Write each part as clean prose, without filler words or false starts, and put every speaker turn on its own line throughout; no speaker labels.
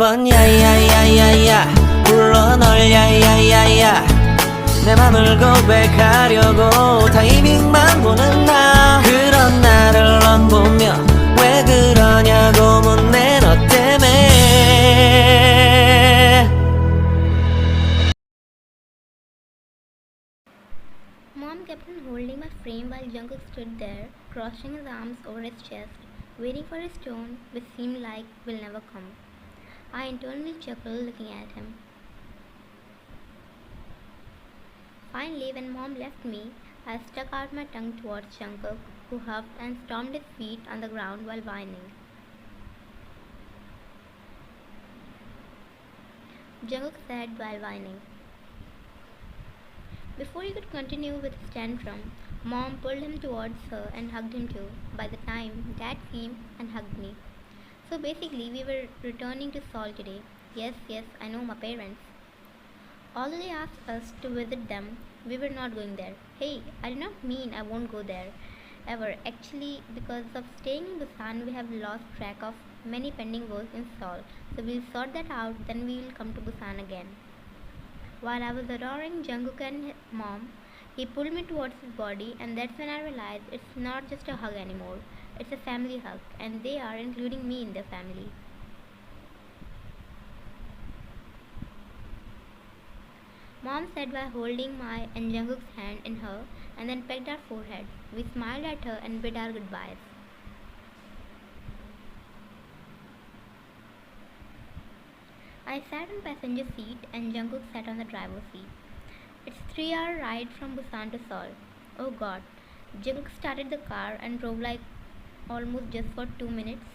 번 야야야야야 불러 널 야야야야 내 맘을 고백하려고 타이밍만 보는 나 그런 나를 넌 보며 왜 그러냐고 묻네 너 때문에.
Mom kept on holding my frame while Jungkook stood there, crossing his arms over his chest, waiting for his turn, which seemed like will never come. I internally chuckled looking at him. Finally, when Mom left me, I stuck out my tongue towards Jungkook, who huffed and stomped his feet on the ground while whining. Jungkook said while whining. Before he could continue with his tantrum, Mom pulled him towards her and hugged him too. By the time Dad came and hugged me. So basically, we were returning to Seoul today. Yes, I know my parents. Although they asked us to visit them, we were not going there. Hey, I did not mean I won't go there ever. Actually, because of staying in Busan, we have lost track of many pending work in Seoul. So we'll sort that out, then we will come to Busan again. While I was adoring Jungkook and his mom, he pulled me towards his body, and that's when I realized it's not just a hug anymore. It's a family hug, and they are including me in their family. Mom said while holding my and Jungkook's hand in her and then pecked our foreheads. We smiled at her and bid our goodbyes. I sat on passenger seat and Jungkook sat on the driver's seat. It's 3 hour ride from Busan to Seoul. Oh god. Jungkook started the car and drove like almost just for 2 minutes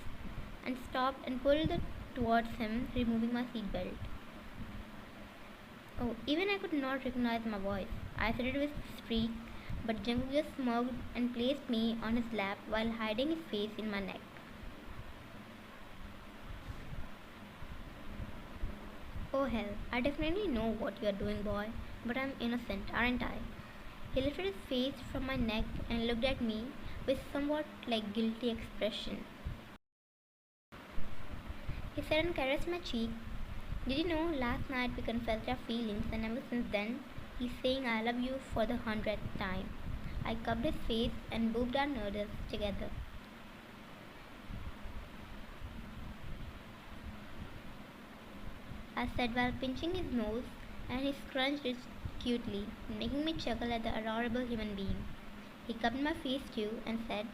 and stopped and pulled it towards him, removing my seatbelt. Oh, even I could not recognize my voice. I said it with streak, but Jungkook just smirked and placed me on his lap while hiding his face in my neck. Oh hell, I definitely know what you are doing, boy, but I'm innocent, aren't I? He lifted his face from my neck and looked at me with somewhat like guilty expression. He said and caressed my cheek. Did you know last night we confessed our feelings and ever since then he's saying I love you for the 100th time. I cupped his face and booped our noses together. I said while pinching his nose, and he scrunched it cutely, making me chuckle at the adorable human being. He cupped my face too and said,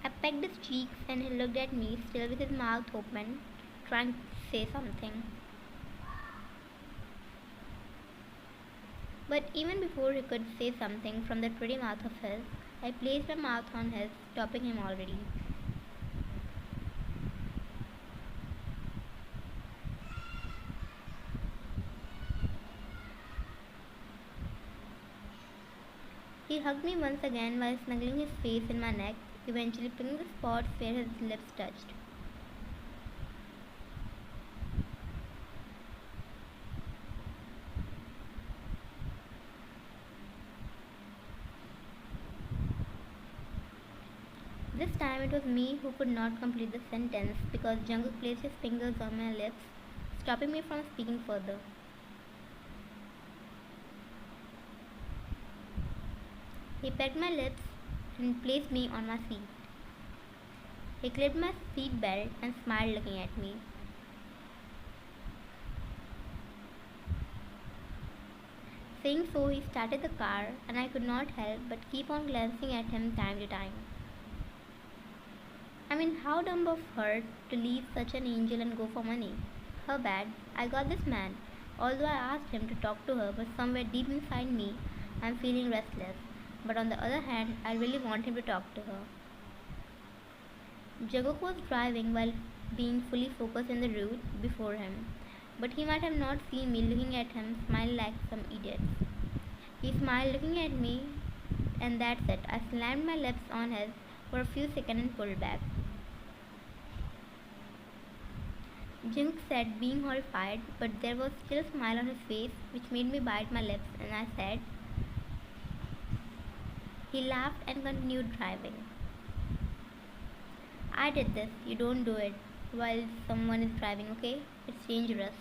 I pecked his cheeks and he looked at me still with his mouth open, trying to say something. But even before he could say something from that pretty mouth of his, I placed my mouth on his, stopping him already. He hugged me once again while snuggling his face in my neck, eventually picking the spots where his lips touched. This time it was me who could not complete the sentence because Jungkook placed his fingers on my lips, stopping me from speaking further. He pecked my lips and placed me on my seat. He clipped my seat belt and smiled looking at me. Saying so, he started the car and I could not help but keep on glancing at him time to time. I mean, how dumb of her to leave such an angel and go for money. Her bad, I got this man. Although I asked him to talk to her, but somewhere deep inside me, I'm feeling restless. But on the other hand, I really want him to talk to her. Jungkook was driving while being fully focused in the road before him, but he might have not seen me looking at him smile like some idiot. He smiled looking at me, and that's it. I slammed my lips on his for a few seconds and pulled back. Jungkook said, being horrified, but there was still a smile on his face, which made me bite my lips, and I said, He laughed and continued driving. I did this. You don't do it while someone is driving, okay? It's dangerous.